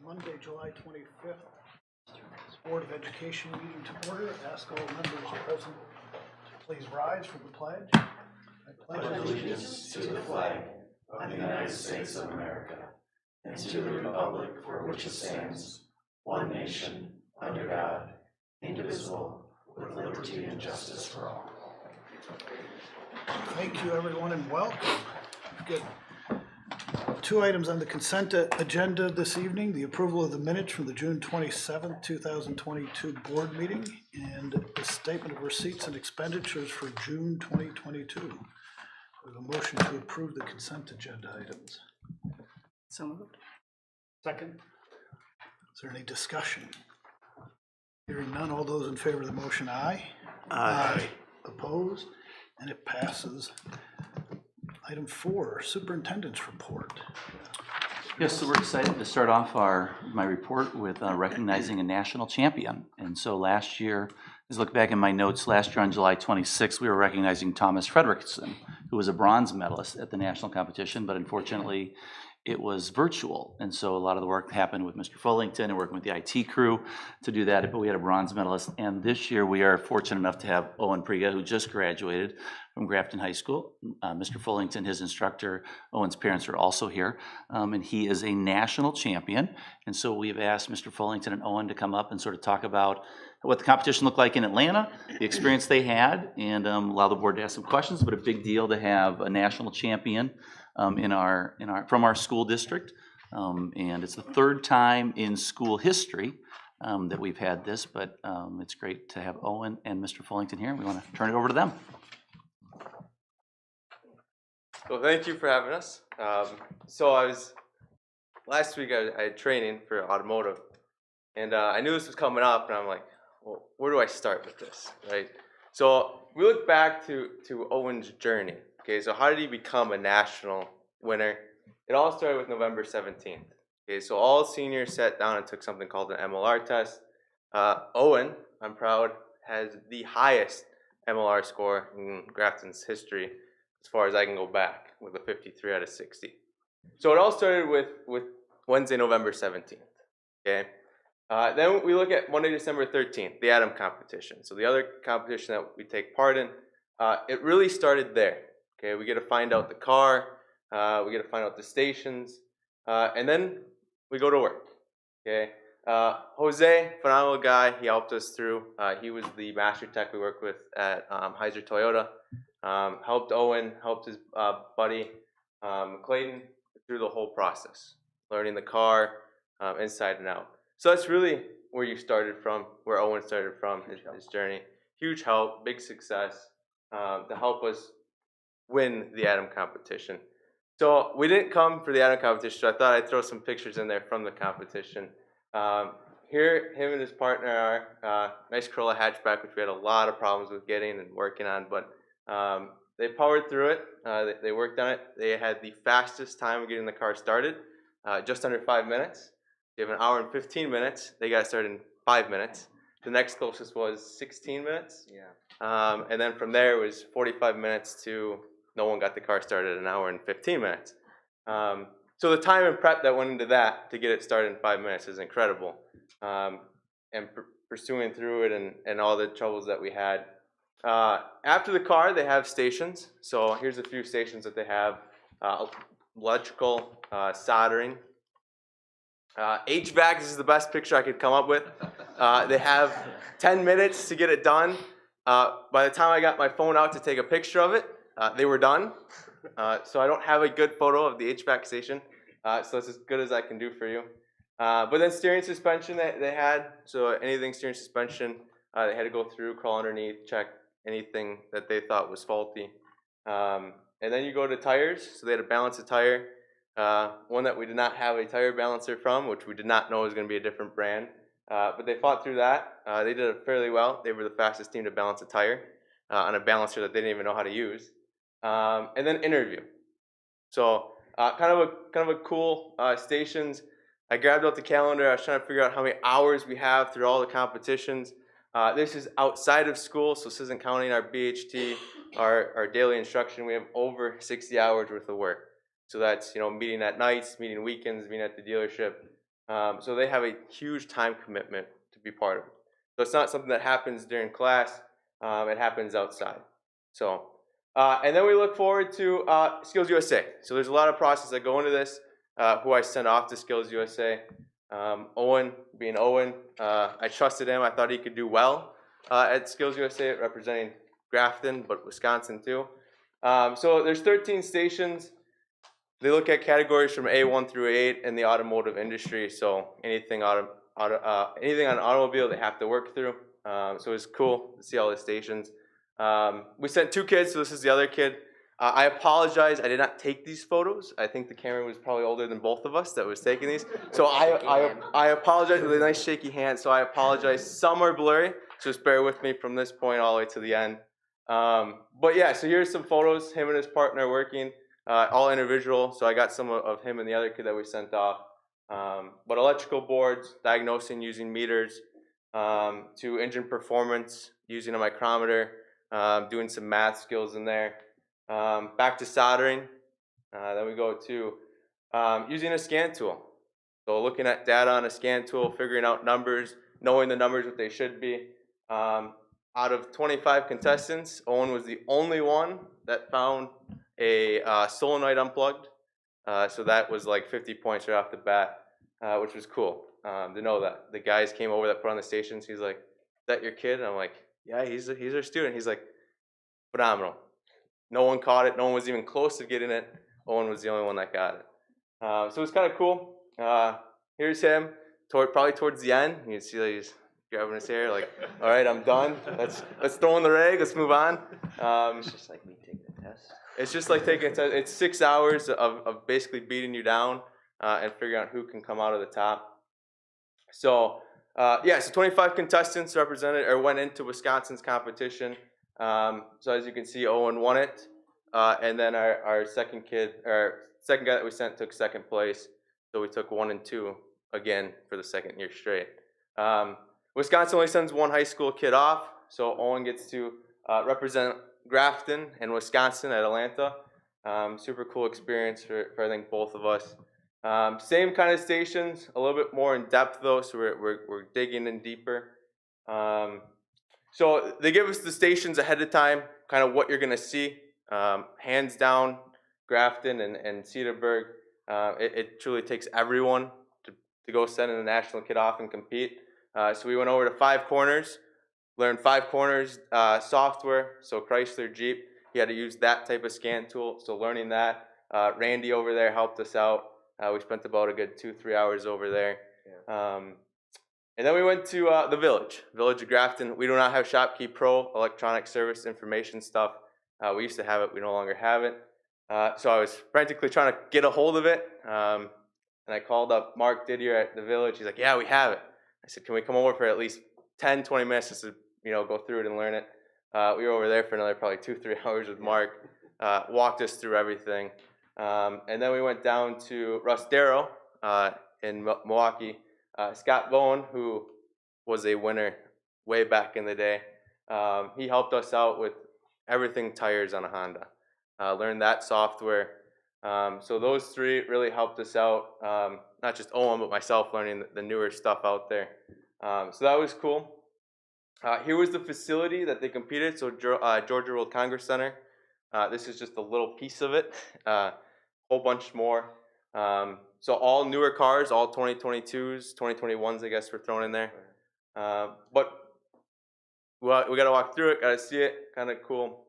Monday, July 25th, Board of Education meeting to order. Ask all members present to please rise for the pledge. I pledge allegiance to the flag of the United States of America and to the republic for which it stands, one nation, under God, indivisible, with liberty and justice for all. Thank you, everyone, and welcome. Good. Two items on the consent agenda this evening: the approval of the minutes from the June 27th, 2022 board meeting and the statement of receipts and expenditures for June 2022. With a motion to approve the consent agenda items. So moved. Second. Is there any discussion? Hearing none, all those in favor of the motion, aye. Aye. Opposed? And it passes. Item 4, Superintendent's Report. Yes, so we're excited to start off my report with recognizing a national champion. And so last year, as I look back in my notes, last year on July 26th, we were recognizing Thomas Fredrickson, who was a bronze medalist at the national competition, but unfortunately it was virtual. And so a lot of the work happened with Mr. Fullington and working with the IT crew to do that, but we had a bronze medalist. And this year we are fortunate enough to have Owen Priga, who just graduated from Grafton High School. Mr. Fullington, his instructor, Owen's parents are also here, and he is a national champion. And so we've asked Mr. Fullington and Owen to come up and sort of talk about what the competition looked like in Atlanta, the experience they had, and allow the board to ask some questions. But a big deal to have a national champion from our school district, and it's the third time in school history that we've had this. But it's great to have Owen and Mr. Fullington here. We want to turn it over to them. Well, thank you for having us. Last week I had training for automotive, and I knew this was coming up, and I'm like, well, where do I start with this, right? So we look back to Owen's journey. Okay, so how did he become a national winner? It all started with November 17th. Okay, so all seniors sat down and took something called an MLR test. Owen, I'm proud, has the highest MLR score in Grafton's history as far as I can go back, with a 53 out of 60. So it all started with Wednesday, November 17th. Okay. Then we look at Monday, December 13th, the Atom competition. So the other competition that we take part in, it really started there. Okay, we get to find out the car, we get to find out the stations, and then we go to work. Okay, Jose, phenomenal guy. He helped us through. He was the master tech we worked with at Heiser Toyota. Helped Owen, helped his buddy Clayton through the whole process, learning the car inside and out. So that's really where you started from, where Owen started from, his journey. Huge help, big success to help us win the Atom competition. So we didn't come for the Atom competition, so I thought I'd throw some pictures in there from the competition. Here, him and his partner are nice Corolla hatchback, which we had a lot of problems with getting and working on, but they powered through it. They worked on it. They had the fastest time of getting the car started, just under 5 minutes. You have an hour and 15 minutes. They got started in 5 minutes. The next closest was 16 minutes. Yeah. And then from there it was 45 minutes to no one got the car started, an hour and 15 minutes. So the time and prep that went into that to get it started in 5 minutes is incredible. And pursuing through it and all the troubles that we had. After the car, they have stations. So here's a few stations that they have. Electrical, soldering. HVAC is the best picture I could come up with. They have 10 minutes to get it done. By the time I got my phone out to take a picture of it, they were done. So I don't have a good photo of the HVAC station. So that's as good as I can do for you. But then steering suspension they had. So anything steering suspension, they had to go through, crawl underneath, check anything that they thought was faulty. And then you go to tires. So they had to balance a tire. One that we did not have a tire balancer from, which we did not know was going to be a different brand. But they fought through that. They did it fairly well. They were the fastest team to balance a tire on a balancer that they didn't even know how to use. And then interview. So kind of a cool stations. I grabbed out the calendar. I was trying to figure out how many hours we have through all the competitions. This is outside of school, so this isn't counting our BHT, our daily instruction. We have over 60 hours worth of work. So that's meeting at nights, meeting weekends, meeting at the dealership. So they have a huge time commitment to be part of it. So it's not something that happens during class, it happens outside. So, and then we look forward to Skills USA. So there's a lot of process that go into this, who I sent off to Skills USA. Owen, being Owen, I trusted him. I thought he could do well at Skills USA, representing Grafton, but Wisconsin too. So there's 13 stations. They look at categories from A1 through A8 in the automotive industry. So anything anything on an automobile they have to work through. So it's cool to see all the stations. We sent 2 kids, so this is the other kid. I apologize, I did not take these photos. I think the camera was probably older than both of us that was taking these. So I apologize with a nice shaky hand, so I apologize. Some are blurry, so just bear with me from this point all the way to the end. But yeah, so here's some photos, him and his partner working, all individual. So I got some of him and the other kid that we sent off. But electrical boards, diagnosing using meters, to engine performance using a micrometer, doing some math skills in there. Back to soldering. Then we go to using a scan tool. So looking at data on a scan tool, figuring out numbers, knowing the numbers what they should be. Out of 25 contestants, Owen was the only one that found a solenoid unplugged. So that was like 50 points right off the bat, which was cool to know that. The guys came over that put on the stations. He's like, "Is that your kid?" And I'm like, "Yeah, he's our student." He's like, "Phenomenal." No one caught it. No one was even close to getting it. Owen was the only one that got it. So it's kind of cool. Here's him, probably towards the end. You can see that he's grabbing his hair, like, "All right, I'm done. Let's throw in the rag. Let's move on." It's just like me taking a test. It's just like taking a test. It's 6 hours of basically beating you down and figuring out who can come out of the top. So yeah, so 25 contestants represented or went into Wisconsin's competition. So as you can see, Owen won it, and then our second guy that we sent took second place. So we took 1 and 2 again for the second year straight. Wisconsin only sends 1 high school kid off, so Owen gets to represent Grafton and Wisconsin at Atlanta. Super cool experience for I think both of us. Same kind of stations, a little bit more in depth though, so we're digging in deeper. So they give us the stations ahead of time, kind of what you're gonna see. Hands down, Grafton and Cedarburg. It truly takes everyone to go send a national kid off and compete. So we went over to 5 corners, learned 5 corners software. So Chrysler, Jeep, he had to use that type of scan tool. So learning that, Randy over there helped us out. We spent about a good 2-3 hours over there. Yeah. And then we went to the Village of Grafton. We do not have ShopKey Pro, electronic service information stuff. We used to have it, we no longer have it. So I was frantically trying to get a hold of it. And I called up Mark Didier at the Village. He's like, "Yeah, we have it." I said, "Can we come over for at least 10, 20 minutes just to go through it and learn it?" We were over there for another probably 2-3 hours with Mark. Walked us through everything. And then we went down to Russ Darrow in Milwaukee. Scott Bowen, who was a winner way back in the day, he helped us out with everything tires on a Honda. Learned that software. So those 3 really helped us out. Not just Owen, but myself learning the newer stuff out there. So that was cool. Here was the facility that they competed. So Georgia World Congress Center. This is just a little piece of it. Whole bunch more. So all newer cars, all 2022s, 2021s, I guess, were thrown in there. But we got to walk through it, got to see it, kind of cool.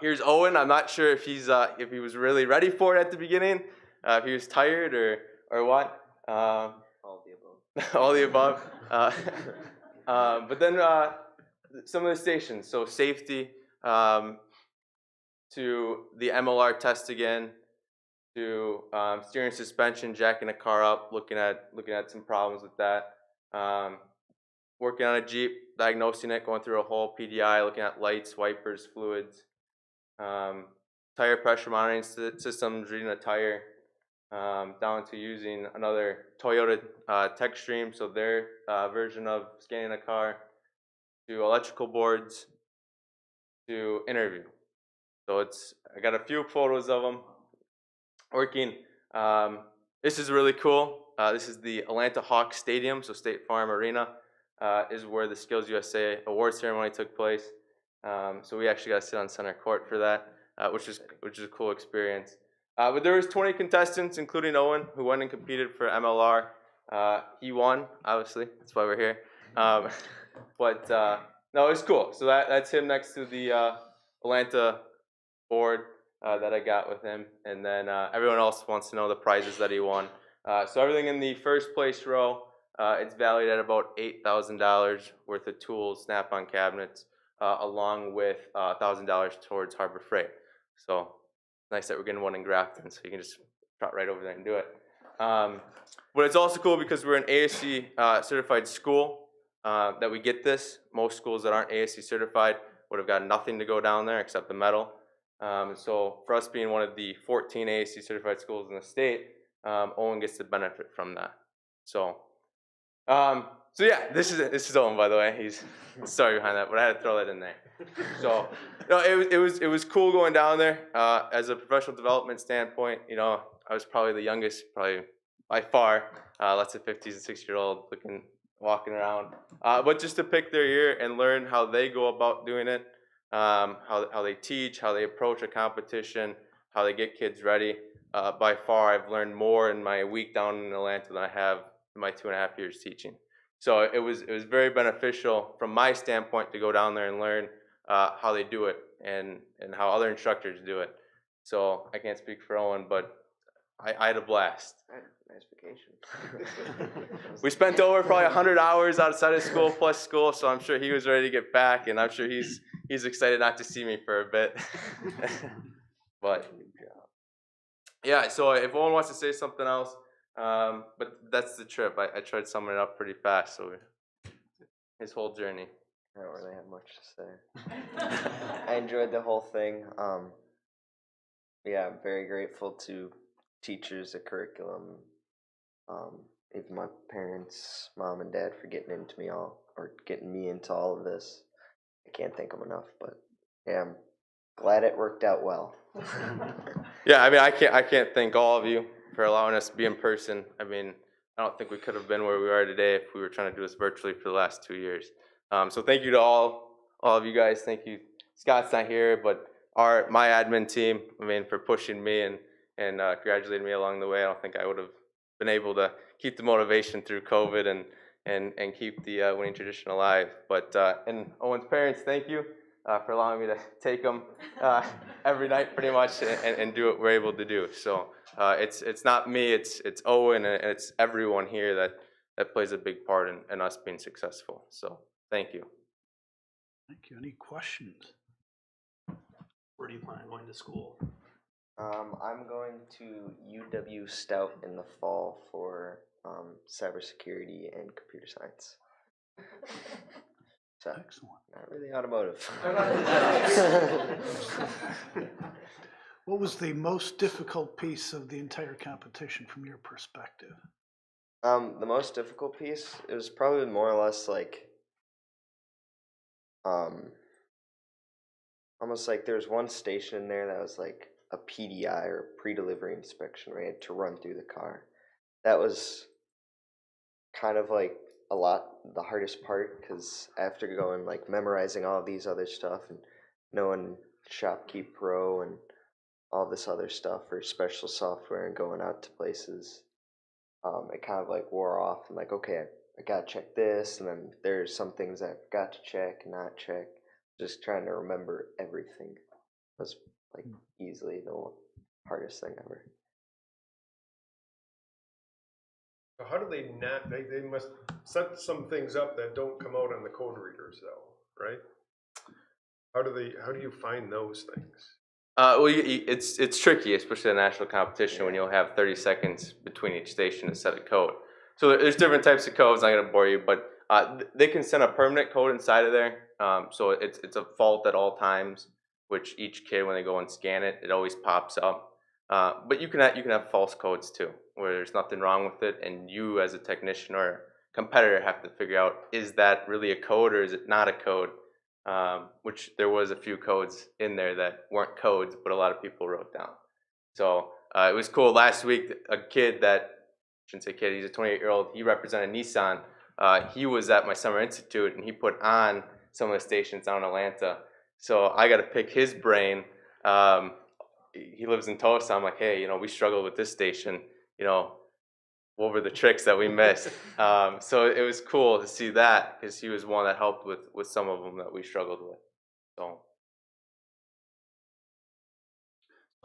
Here's Owen. I'm not sure if he was really ready for it at the beginning, if he was tired or what. All the above. All the above. But then some of the stations. So safety, to the MLR test again, to steering, suspension, jacking a car up, looking at some problems with that. Working on a Jeep, diagnosing it, going through a whole PDI, looking at lights, wipers, fluids. Tire pressure monitoring systems, reading a tire, down to using another Toyota TechStream, so their version of scanning a car, to electrical boards, to interview. So I got a few photos of them working. This is really cool. This is the Atlanta Hawks Stadium, so State Farm Arena is where the Skills USA award ceremony took place. So we actually got to sit on center court for that, which is a cool experience. But there was 20 contestants, including Owen, who went and competed for MLR. He won, obviously. That's why we're here. But no, it was cool. So that's him next to the Atlanta board that I got with him. And then everyone else wants to know the prizes that he won. So everything in the first place row, it's valued at about $8,000 worth of tools, snap-on cabinets, along with $1,000 towards Harbor Freight. So nice that we're getting one in Grafton, so you can just trot right over there and do it. But it's also cool because we're an ASC certified school that we get this. Most schools that aren't ASC certified would have got nothing to go down there except the medal. So for us being one of the 14 ASC certified schools in the state, Owen gets to benefit from that. So yeah, this is Owen, by the way. He's sorry behind that, but I had to throw that in there. So no, it was cool going down there. As a professional development standpoint, you know, I was probably the youngest, probably by far. Lots of 50s and 60-year-old walking around. But just to pick their ear and learn how they go about doing it, how they teach, how they approach a competition, how they get kids ready. By far, I've learned more in my week down in Atlanta than I have in my 2.5 years teaching. So it was very beneficial from my standpoint to go down there and learn how they do it and how other instructors do it. So I can't speak for Owen, but I had a blast. Nice vacation. We spent over probably 100 hours outside of school plus school, so I'm sure he was ready to get back, and I'm sure he's excited not to see me for a bit. But yeah, so if Owen wants to say something else, but that's the trip. I tried summing it up pretty fast, so his whole journey. I don't really have much to say. I enjoyed the whole thing. Yeah, I'm very grateful to teachers, the curriculum, even my parents, mom and dad, for getting me into all of this. I can't thank them enough, but yeah, I'm glad it worked out well. Yeah, I mean, I can't thank all of you for allowing us to be in person. I mean, I don't think we could have been where we are today if we were trying to do this virtually for the last 2 years. So thank you to all of you guys. Thank you. Scott's not here, but my admin team, I mean, for pushing me and congratulating me along the way. I don't think I would have been able to keep the motivation through COVID and keep the winning tradition alive. But and Owen's parents, thank you for allowing me to take them every night pretty much and do what we're able to do. So it's not me, it's Owen, and it's everyone here that plays a big part in us being successful. So thank you. Thank you. Any questions? Where do you plan on going to school? I'm going to UW Stout in the fall for cybersecurity and computer science. So, Excellent. not really automotive. What was the most difficult piece of the entire competition from your perspective? The most difficult piece, it was probably more or less like, almost like there was one station in there that was like a PDI or pre-delivery inspection where you had to run through the car. That was kind of like the hardest part, because after going like memorizing all these other stuff and knowing Shopkeep Pro and all this other stuff for special software and going out to places, it kind of like wore off and like, okay, I gotta check this, and then there's some things I got to check and not check. Just trying to remember everything was like easily the hardest thing ever. How do they not? They must set some things up that don't come out on the code readers, though, right? How do you find those things? Well, it's tricky, especially in a national competition when you'll have 30 seconds between each station to set a code. So there's different types of codes. I'm not going to bore you, but they can send a permanent code inside of there. So it's a fault at all times, which each kid, when they go and scan it, it always pops up. But you can have false codes too, where there's nothing wrong with it, and you as a technician or competitor have to figure out, is that really a code or is it not a code? Which there was a few codes in there that weren't codes, but a lot of people wrote down. So it was cool. Last week, a kid that shouldn't say kid, he's a 28-year-old. He represented Nissan. He was at my summer institute, and he put on some of the stations down in Atlanta. So I got to pick his brain. He lives in Tulsa. I'm like, hey, we struggled with this station. What were the tricks that we missed? So it was cool to see that, because he was one that helped with some of them that we struggled with. So.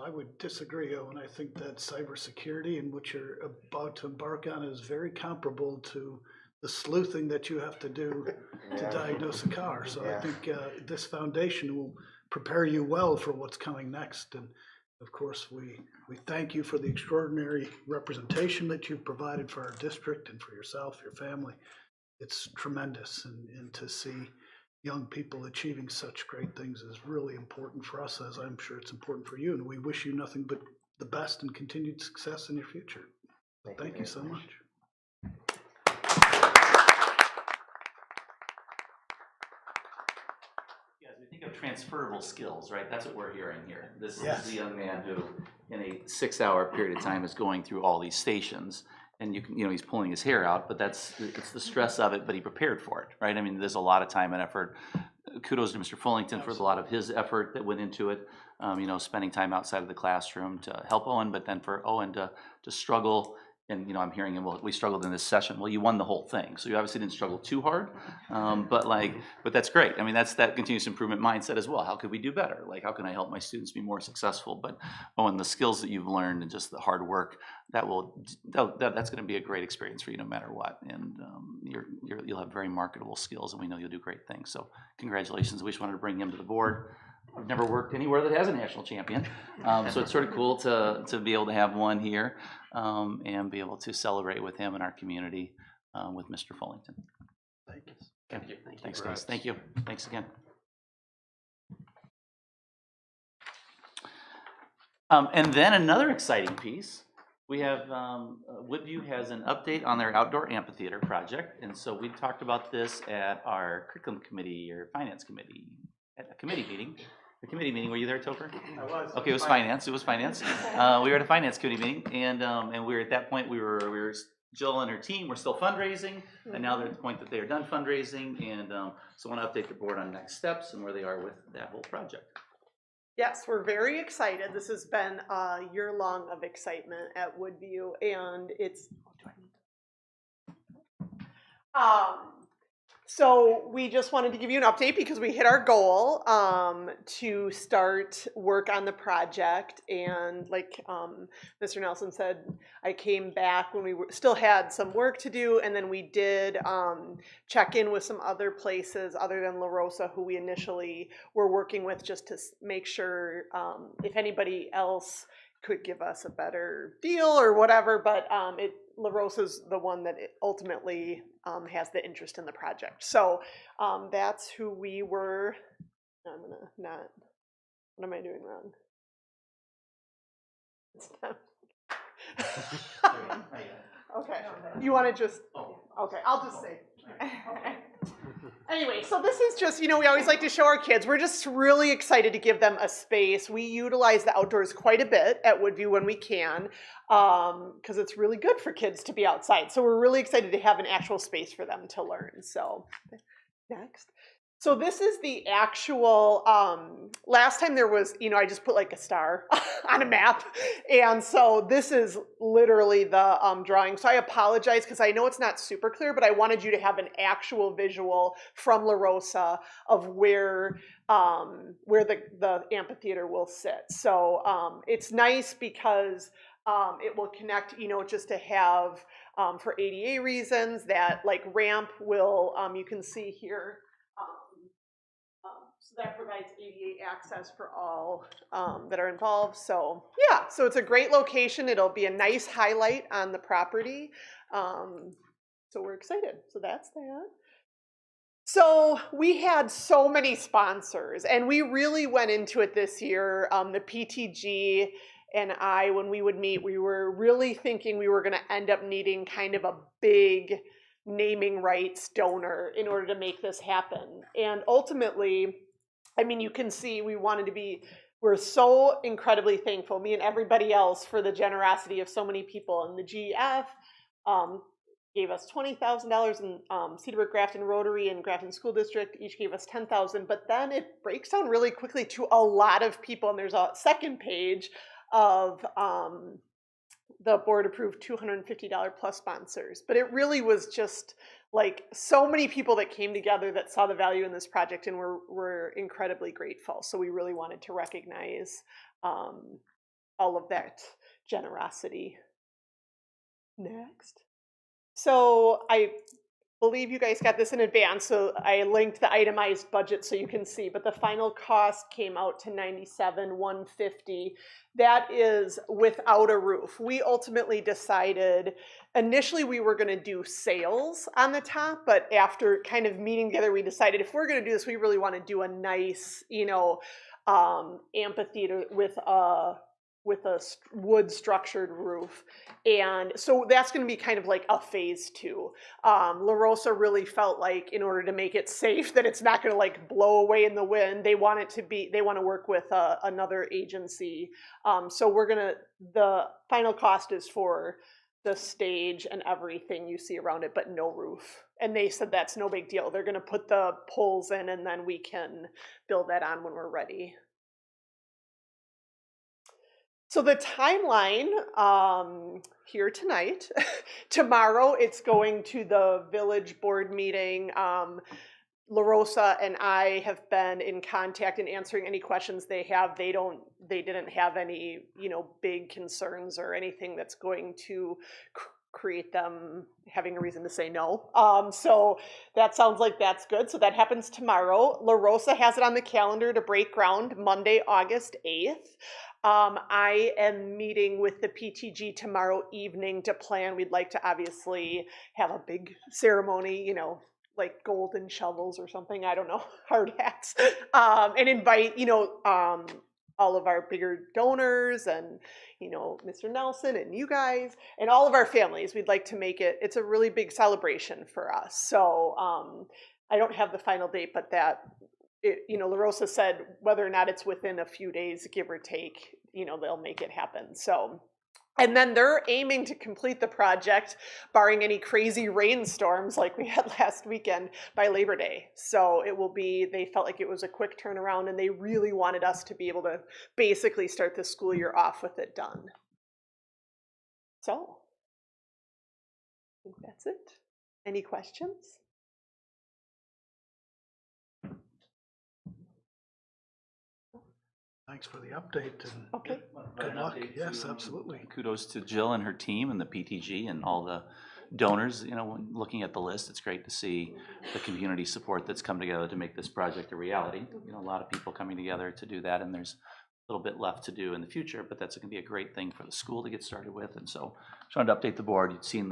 I would disagree, Owen. I think that cybersecurity and what you're about to embark on is very comparable to the sleuthing that you have to do to diagnose a car. So I think this foundation will prepare you well for what's coming next. And of course, we thank you for the extraordinary representation that you've provided for our district and for yourself, your family. It's tremendous, and to see young people achieving such great things is really important for us, as I'm sure it's important for you. And we wish you nothing but the best and continued success in your future. Thank you so much. Yeah, as we think of transferable skills, right? That's what we're hearing here. This Yes. is the young man who, in a 6-hour period of time, is going through all these stations. And he's pulling his hair out, but it's the stress of it, but he prepared for it, right? I mean, there's a lot of time and effort. Kudos to Mr. Fullington for a lot of his effort that went into it, spending time outside of the classroom to help Owen, but then for Owen to struggle. And, I'm hearing him, well, we struggled in this session. Well, you won the whole thing. So you obviously didn't struggle too hard, but that's great. I mean, that's that continuous improvement mindset as well. How could we do better? Like, how can I help my students be more successful? But, Owen, the skills that you've learned and just the hard work, that's going to be a great experience for you no matter what. And you'll have very marketable skills, and we know you'll do great things. So congratulations. We just wanted to bring him to the board. I've never worked anywhere that has a national champion, so it's sort of cool to be able to have one here and be able to celebrate with him in our community with Mr. Fullington. Thank you. Thank you. Thanks, guys. Thank you. Thanks again. And then another exciting piece. We have Woodview has an update on their outdoor amphitheater project, and so we talked about this at our curriculum committee or finance committee at a committee meeting. The committee meeting, were you there, Topher? I was. Okay, it was finance. It was finance. We were at a finance committee meeting, and we were at that point. We were Jill and her team were still fundraising, and now they're at the point that they are done fundraising. And so I want to update the board on next steps and where they are with that whole project. Yes, we're very excited. This has been a year long of excitement at Woodview, and it's. So we just wanted to give you an update because we hit our goal to start work on the project. And like Mr. Nelson said, I came back when we still had some work to do, and then we did check in with some other places other than La Rosa, who we initially were working with, just to make sure if anybody else could give us a better deal or whatever, but La Rosa's the one that ultimately has the interest in the project. So that's who we were. I'm gonna not. What am I doing wrong? Okay. You want to just? Okay, I'll just say. Okay. Anyway, so this is just, we always like to show our kids. We're just really excited to give them a space. We utilize the outdoors quite a bit at Woodview when we can, because it's really good for kids to be outside. So we're really excited to have an actual space for them to learn. So next. So this is the actual, last time there was, I just put like a star on a map. And so this is literally the drawing. So I apologize because I know it's not super clear, but I wanted you to have an actual visual from La Rosa of where the amphitheater will sit. So it's nice because it will connect, just to have, for ADA reasons, that like ramp will, you can see here, so that provides ADA access for all that are involved. So yeah, so it's a great location. It'll be a nice highlight on the property. So we're excited. So that's that. So we had so many sponsors, and we really went into it this year. The PTG and I, when we would meet, we were really thinking we were going to end up needing kind of a big naming rights donor in order to make this happen. And ultimately, you can see we're so incredibly thankful, me and everybody else, for the generosity of so many people. And the GF gave us $20,000, and Cedarburg Grafton Rotary and Grafton School District each gave us $10,000. But then it breaks down really quickly to a lot of people, and there's a second page of the board approved $250 plus sponsors. But it really was just like so many people that came together that saw the value in this project, and were incredibly grateful. So we really wanted to recognize all of that generosity. Next. So I believe you guys got this in advance, so I linked the itemized budget so you can see, but the final cost came out to $97,150. That is without a roof. We ultimately decided, initially we were gonna do sails on the top, but after kind of meeting together, we decided if we're gonna do this, we really wanna do a nice, amphitheater with a wood structured roof. And so that's going to be kind of like a phase 2. La Rosa really felt like, in order to make it safe, that it's not going to like blow away in the wind, they want to work with another agency. So the final cost is for the stage and everything you see around it, but no roof. And they said that's no big deal. They're going to put the poles in, and then we can build that on when we're ready. So the timeline, here tonight, tomorrow it's going to the village board meeting. La Rosa and I have been in contact and answering any questions they have. They didn't have any, big concerns or anything that's going to create them having a reason to say no. So that sounds like that's good. So that happens tomorrow. La Rosa has it on the calendar to break ground Monday, August 8th. I am meeting with the PTG tomorrow evening to plan. We'd like to obviously have a big ceremony, like golden shovels or something, I don't know, hard hats, and invite, all of our bigger donors and, Mr. Nelson and you guys and all of our families. We'd like to make it's a really big celebration for us. So I don't have the final date, but La Rosa said whether or not it's within a few days, give or take, they'll make it happen. So, and then they're aiming to complete the project, barring any crazy rainstorms like we had last weekend, by Labor Day. So they felt like it was a quick turnaround, and they really wanted us to be able to basically start the school year off with it done. So, I think that's it. Any questions? Thanks for the update, and Okay. good luck. Yes, absolutely. Kudos to Jill and her team and the PTG and all the donors. When looking at the list, it's great to see the community support that's come together to make this project a reality. A lot of people coming together to do that, and there's a little bit left to do in the future, but that's going to be a great thing for the school to get started with. And so just wanted to update the board. You'd seen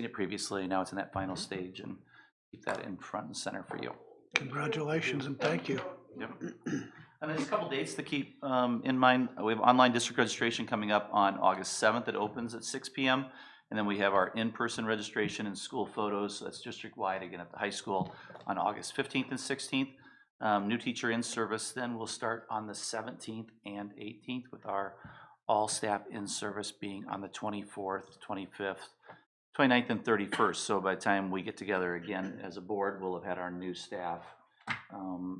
it previously, now it's in that final stage, and keep that in front and center for you. Congratulations and thank you. Yep. And there's a couple dates to keep in mind. We have online district registration coming up on August 7th. It opens at 6 p.m. And then we have our in-person registration and school photos. So that's district-wide, again, at the high school on August 15th and 16th. New teacher in service then will start on the 17th and 18th, with our all staff in service being on the 24th, 25th, 29th, and 31st. So by the time we get together again as a board, we'll have had our new staff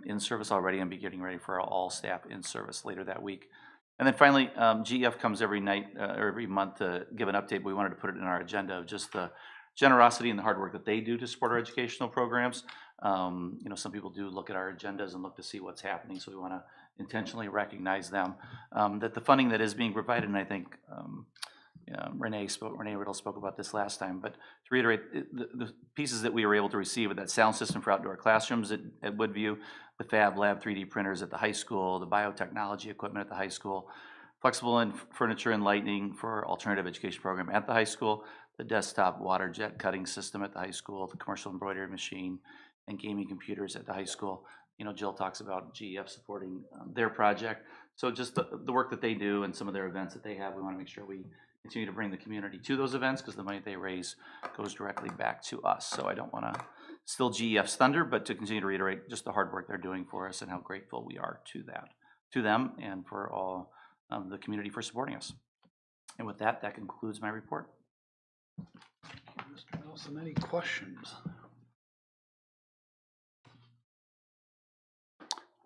in service already, and be getting ready for our all staff in service later that week. And then finally, GEF comes every night or every month to give an update. We wanted to put it in our agenda of just the generosity and the hard work that they do to support our educational programs. Some people do look at our agendas and look to see what's happening, so we want to intentionally recognize them. That the funding that is being provided, and I think Renee Riddle spoke about this last time, but to reiterate, the pieces that we were able to receive with that sound system for outdoor classrooms at Woodview, the Fab Lab 3D printers at the high school, the biotechnology equipment at the high school, flexible and furniture and lighting for alternative education program at the high school, the desktop water jet cutting system at the high school, the commercial embroidery machine, and gaming computers at the high school. Jill talks about GEF supporting their project. So just the work that they do and some of their events that they have, we want to make sure we continue to bring the community to those events, because the money they raise goes directly back to us. So I don't want to steal GEF's thunder, but to continue to reiterate just the hard work they're doing for us and how grateful we are to them, and for all the community for supporting us. And with that, that concludes my report. Mr. Nelson, any questions?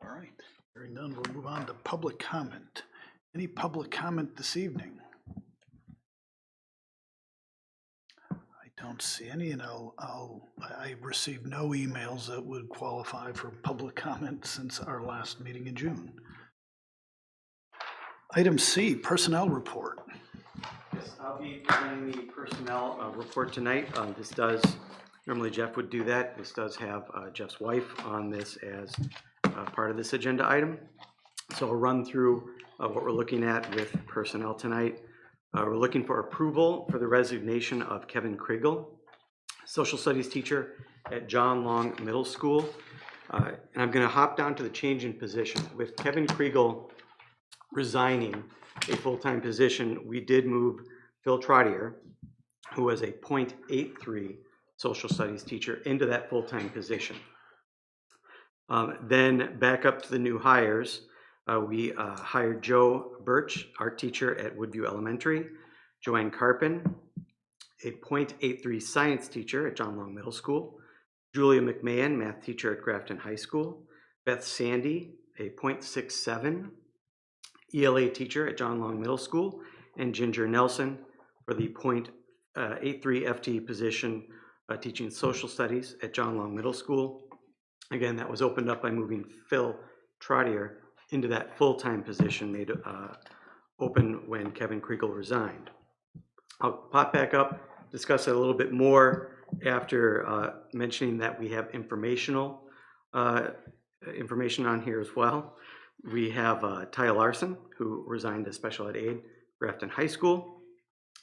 All right, hearing none, we'll move on to public comment. Any public comment this evening? I don't see any, and I received no emails that would qualify for public comment since our last meeting in June. Item C, personnel report. Yes, I'll be presenting the personnel report tonight. This does, normally Jeff would do that. This does have Jeff's wife on this as part of this agenda item. So I'll run through what we're looking at with personnel tonight. We're looking for approval for the resignation of Kevin Kriegel, social studies teacher at John Long Middle School. And I'm going to hop down to the change in position. With Kevin Kriegel resigning a full-time position, we did move Phil Trottier, who was a .83 social studies teacher, into that full-time position. Then back up to the new hires, we hired Joe Birch, art teacher at Woodview Elementary, Joanne Carpin, a .83 science teacher at John Long Middle School, Julia McMahon, math teacher at Grafton High School, Beth Sandy, a .67 ELA teacher at John Long Middle School, and Ginger Nelson for the .83 FTE position teaching social studies at John Long Middle School. Again, that was opened up by moving Phil Trottier into that full-time position made open when Kevin Kriegel resigned. I'll pop back up, discuss it a little bit more after mentioning that we have information on here as well. We have Ty Larson, who resigned as special ed aide, Grafton High School.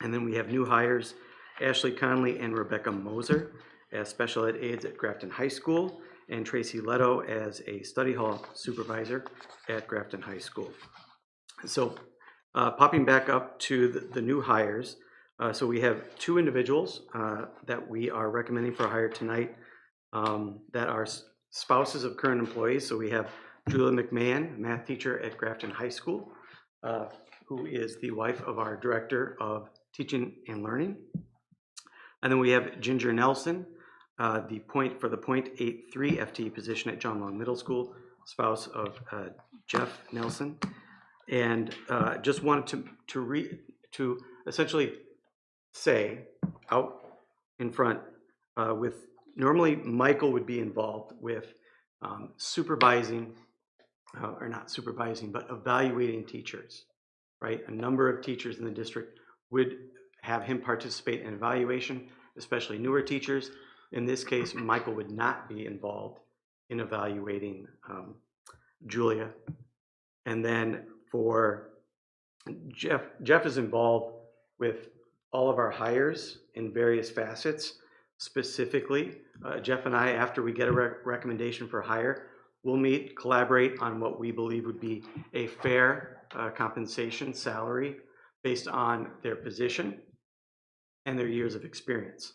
And then we have new hires, Ashley Conley and Rebecca Moser as special ed aides at Grafton High School, and Tracy Leto as a study hall supervisor at Grafton High School. So popping back up to the new hires, so we have two individuals that we are recommending for hire tonight that are spouses of current employees. So we have Julia McMahon, math teacher at Grafton High School, who is the wife of our director of teaching and learning. And then we have Ginger Nelson, for the .83 FTE position at John Long Middle School, spouse of Jeff Nelson. And just wanted to essentially say out in front with, normally Michael would be involved with supervising, or not supervising, but evaluating teachers, right? A number of teachers in the district would have him participate in evaluation, especially newer teachers. In this case, Michael would not be involved in evaluating Julia. And then for Jeff is involved with all of our hires in various facets. Specifically, Jeff and I, after we get a recommendation for hire, we'll meet, collaborate on what we believe would be a fair compensation salary based on their position and their years of experience.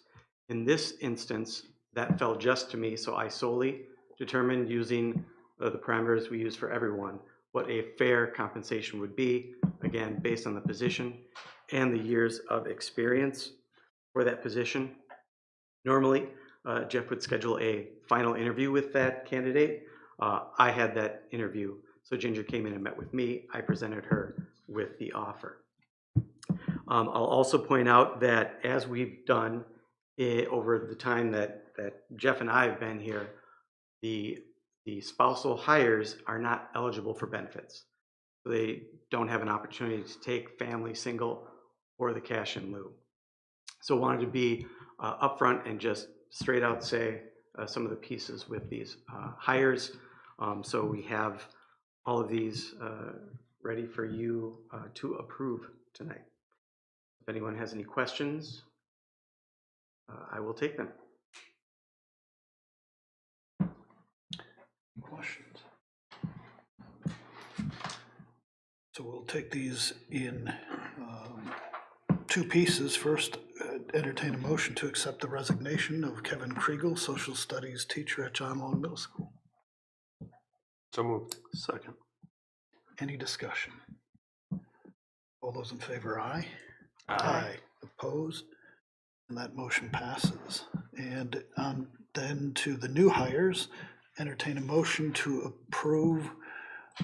In this instance, that fell just to me, so I solely determined, using the parameters we use for everyone, what a fair compensation would be, again, based on the position and the years of experience for that position. Normally, Jeff would schedule a final interview with that candidate. I had that interview, so Ginger came in and met with me. I presented her with the offer. I'll also point out that as we've done over the time that Jeff and I have been here, the spousal hires are not eligible for benefits. They don't have an opportunity to take family, single, or the cash in lieu. So wanted to be upfront and just straight out say some of the pieces with these hires. So we have all of these ready for you to approve tonight. If anyone has any questions, I will take them. Questions? So we'll take these in two pieces. First, entertain a motion to accept the resignation of Kevin Kriegel, social studies teacher at John Long Middle School. So moved. Second. Any discussion? All those in favor, aye. Aye. Opposed? And that motion passes. And then to the new hires, entertain a motion to approve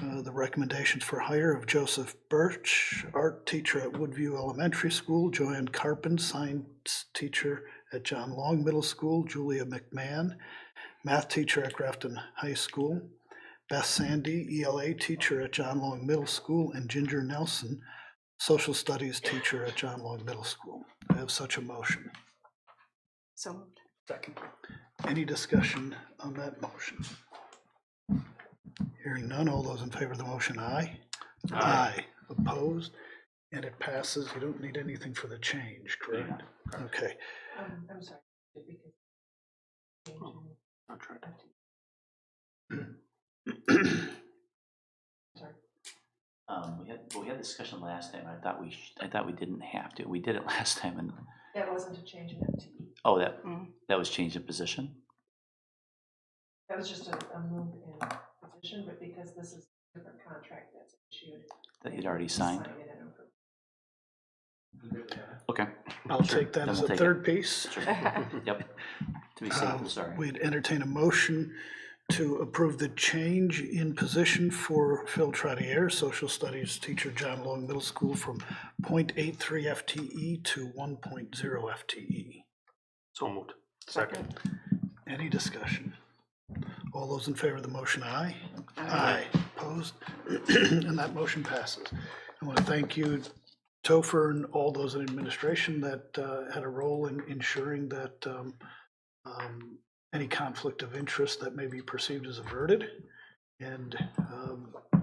the recommendations for hire of Joseph Birch, art teacher at Woodview Elementary School, Joanne Carpin, science teacher at John Long Middle School, Julia McMahon, math teacher at Grafton High School, Beth Sandy, ELA teacher at John Long Middle School, and Ginger Nelson, social studies teacher at John Long Middle School. I have such a motion. So moved. Second. Any discussion on that motion? Hearing none, all those in favor of the motion, aye? Aye. Opposed? And it passes. You don't need anything for the change, correct? Okay. I'm sorry. I'll try. We had discussion last time. I thought we didn't have to. We did it last time, and That wasn't a change in FTE. oh, that was change in position. That was just a move in position, but because this is a different contract that's issued. That you'd already signed? Sign it and approve. Okay. I'll Sure, take that then as we'll a take third piece. Yep. To be safe, I'm sorry. We'd entertain a motion to approve the change in position for Phil Trottier, social studies teacher, John Long Middle School, from 0.83 FTE to 1.0 FTE. So moved. Second. Any discussion? All those in favor of the motion, aye? Aye. Opposed? And that motion passes. I want to thank you, Topher, and all those in administration that had a role in ensuring that any conflict of interest that may be perceived is averted, and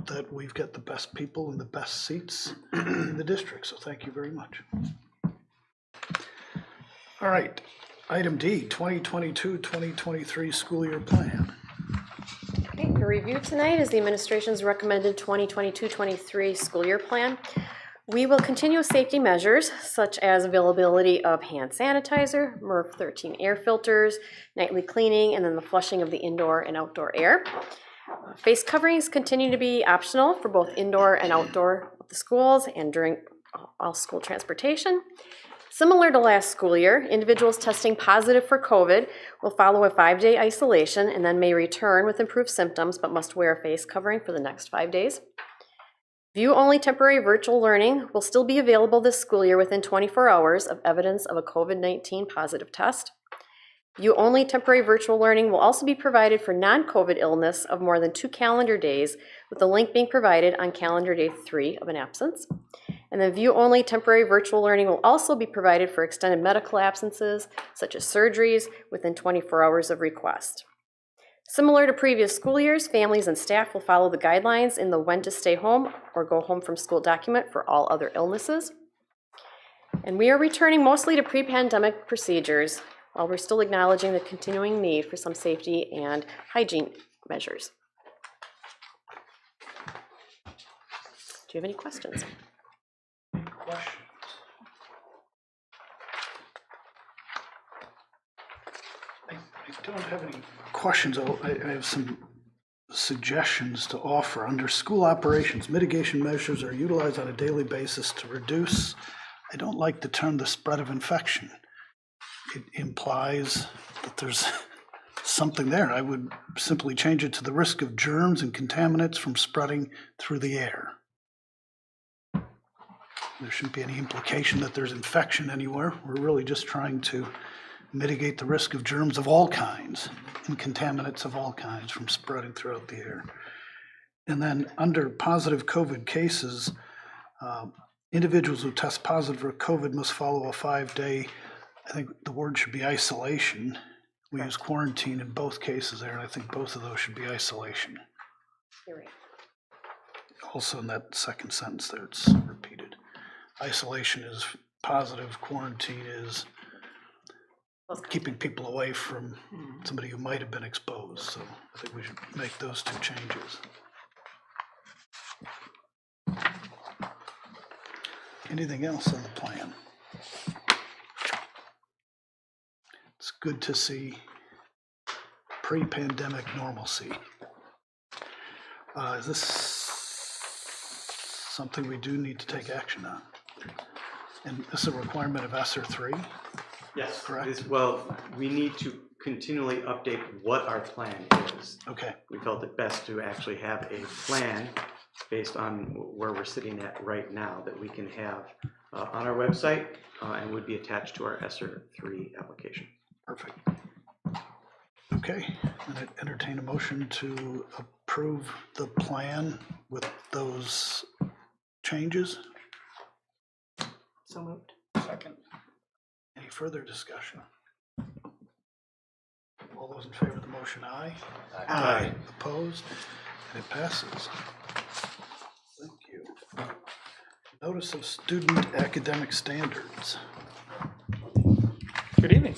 that we've got the best people in the best seats in the district. So thank you very much. All right, item D, 2022-2023 school year plan. Okay, for review tonight is the administration's recommended 2022-23 school year plan. We will continue safety measures such as availability of hand sanitizer, MERV 13 air filters, nightly cleaning, and then the flushing of the indoor and outdoor air. Face coverings continue to be optional for both indoor and outdoor of the schools and during all school transportation. Similar to last school year, individuals testing positive for COVID will follow a 5-day isolation and then may return with improved symptoms but must wear a face covering for the next 5 days. View-only temporary virtual learning will still be available this school year within 24 hours of evidence of a COVID-19 positive test. View-only temporary virtual learning will also be provided for non-COVID illness of more than 2 calendar days, with the link being provided on calendar day 3 of an absence. And then view-only temporary virtual learning will also be provided for extended medical absences, such as surgeries, within 24 hours of request. Similar to previous school years, families and staff will follow the guidelines in the when to stay home or go home from school document for all other illnesses. And we are returning mostly to pre-pandemic procedures while we're still acknowledging the continuing need for some safety and hygiene measures. Do you have any questions? Questions? I don't have any questions. I have some suggestions to offer. Under school operations, mitigation measures are utilized on a daily basis to reduce, I don't like the term, the spread of infection. It implies that there's something there. I would simply change it to the risk of germs and contaminants from spreading through the air. There shouldn't be any implication that there's infection anywhere. We're really just trying to mitigate the risk of germs of all kinds and contaminants of all kinds from spreading throughout the air. And then under positive COVID cases, individuals who test positive for COVID must follow a 5-day, I think the word should be isolation. We use quarantine in both cases there, and I think both of those should be isolation. You're right. Also in that second sentence there, it's repeated. Isolation is positive, quarantine is keeping people away from somebody who might have been exposed. So I think we should make those two changes. Anything else on the plan? It's good to see pre-pandemic normalcy. Is this something we do need to take action on? And this is a requirement of ESSER 3? Yes. Correct. Well, we need to continually update what our plan is. Okay, We felt it best to actually have a plan based on where we're sitting at right now that we can have on our website and would be attached to our ESSER 3 application. perfect. Okay, and I'd entertain a motion to approve the plan with those changes. So moved. Second. Any further discussion? All those in favor of the motion, aye? Aye. Opposed? And it passes. Thank you. Notice of student academic standards. Good evening.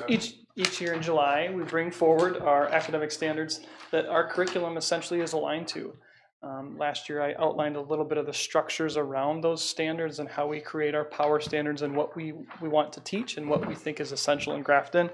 Each year in July, we bring forward our academic standards that our curriculum essentially is aligned to. Last year, I outlined a little bit of the structures around those standards and how we create our power standards and what we want to teach and what we think is essential in Grafton.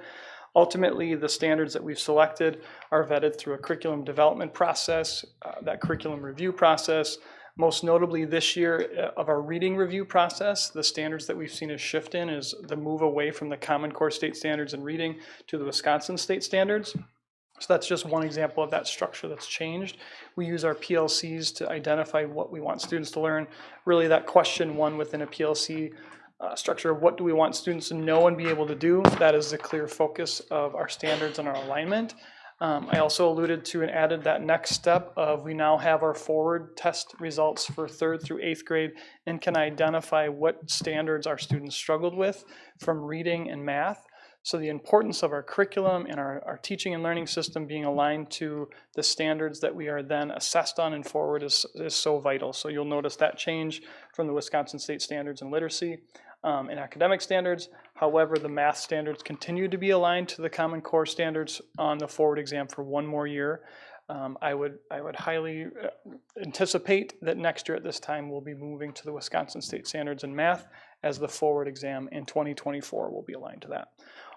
Ultimately, the standards that we've selected are vetted through a curriculum development process, that curriculum review process. Most notably this year of our reading review process, the standards that we've seen a shift in is the move away from the Common Core state standards in reading to the Wisconsin state standards. So that's just one example of that structure that's changed. We use our PLCs to identify what we want students to learn. Really that question one within a PLC structure of what do we want students to know and be able to do. That is the clear focus of our standards and our alignment. I also alluded to and added that next step of we now have our forward test results for 3rd through 8th grade and can identify what standards our students struggled with from reading and math. So the importance of our curriculum and our teaching and learning system being aligned to the standards that we are then assessed on and forward is so vital. So you'll notice that change from the Wisconsin state standards in literacy and academic standards. However, the math standards continue to be aligned to the Common Core standards on the forward exam for one more year. I would highly anticipate that next year at this time we'll be moving to the Wisconsin state standards in math as the forward exam in 2024 will be aligned to that.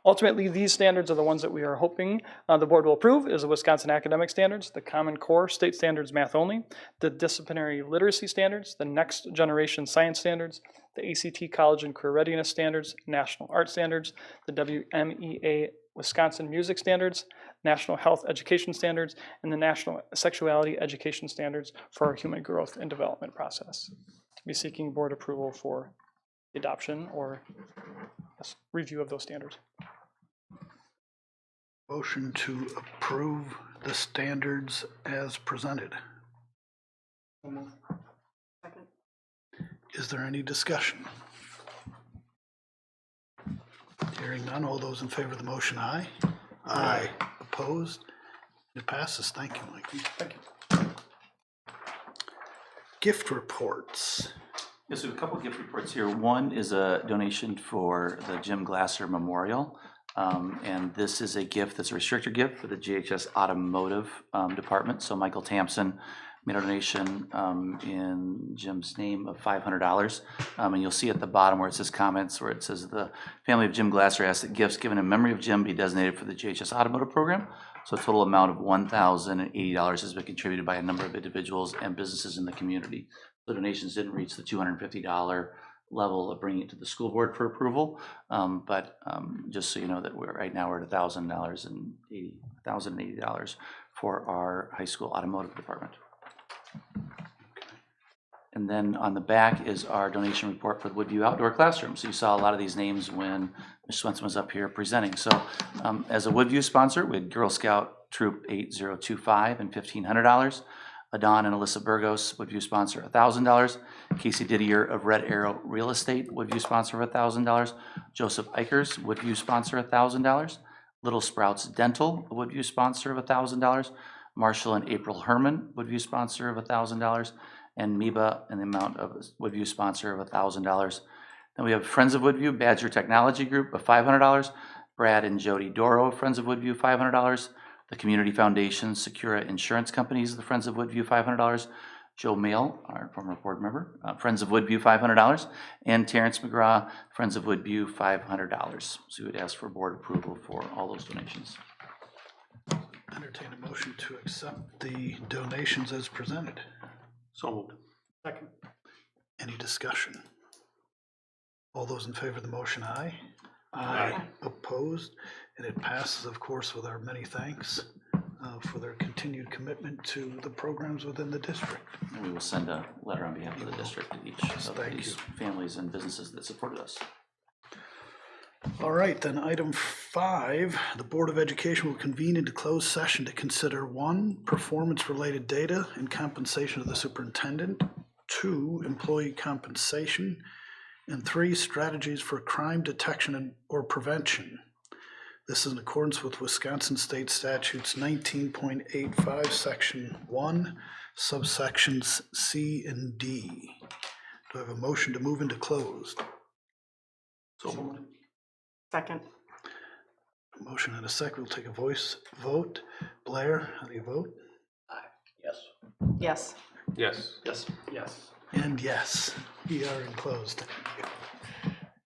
Ultimately, these standards are the ones that we are hoping the board will approve is the Wisconsin academic standards, the Common Core state standards math only, the disciplinary literacy standards, the next generation science standards, the ACT college and career readiness standards, national art standards, the WMEA Wisconsin music standards, national health education standards, and the national sexuality education standards for our human growth and development process. To be seeking board approval for adoption or review of those standards. Motion to approve the standards as presented. Second. Is there any discussion? Hearing none, all those in favor of the motion, aye? Aye. Opposed? It passes. Thank you, Mikey. Thank you. Gift reports. Yes, we have a couple of gift reports here. One is a donation for the Jim Glasser Memorial. And this is a gift that's a restricted gift for the GHS Automotive Department. So Michael Tampson made a donation in Jim's name of $500. And you'll see at the bottom where it says comments, where it says the family of Jim Glasser asks that gifts given in memory of Jim be designated for the GHS Automotive Program. So a total amount of $1,080 has been contributed by a number of individuals and businesses in the community. The donations didn't reach the $250 level of bringing it to the school board for approval, but just so you know that right now we're at $1,080 for our high school automotive department. And then on the back is our donation report for the Woodview Outdoor Classroom. So you saw a lot of these names when Ms. Swenson was up here presenting. So as a Woodview sponsor, we had Girl Scout Troop 8025 and $1,500. Adon and Alyssa Burgos, Woodview sponsor, $1,000. Casey Didier of Red Arrow Real Estate, Woodview sponsor, $1,000. Joseph Eichers, Woodview sponsor, $1,000. Little Sprouts Dental, Woodview sponsor of $1,000. Marshall and April Herman, Woodview sponsor of $1,000. And Meba in the amount of Woodview sponsor of $1,000. Then we have Friends of Woodview, Badger Technology Group of $500. Brad and Jody Doro, Friends of Woodview, $500. The Community Foundation, Secura Insurance Companies, the Friends of Woodview, $500. Joe Mail, our former board member, Friends of Woodview, $500. And Terrence McGraw, Friends of Woodview, $500. So we would ask for board approval for all those donations. Entertain a motion to accept the donations as presented. So moved. Second. Any discussion? All those in favor of the motion, aye? Aye. Opposed? And it passes, of course, with our many thanks for their continued commitment to the programs within the district. And we will send a letter on behalf of the district to each of Thank these families and businesses that supported us. All right, then item 5, the Board of Education will convene into closed session to consider 1, performance-related data and compensation of the superintendent, 2, employee compensation, and 3, strategies for crime detection or prevention. This is in accordance with Wisconsin State Statutes 19.85, Section 1, subsections C and D. Do I have a motion to move into closed? So moved. Second. A motion and a second. We'll take a voice vote. Blair, how do you vote? Yes. Yes. Yes. Yes. Yes. And yes, we are in closed.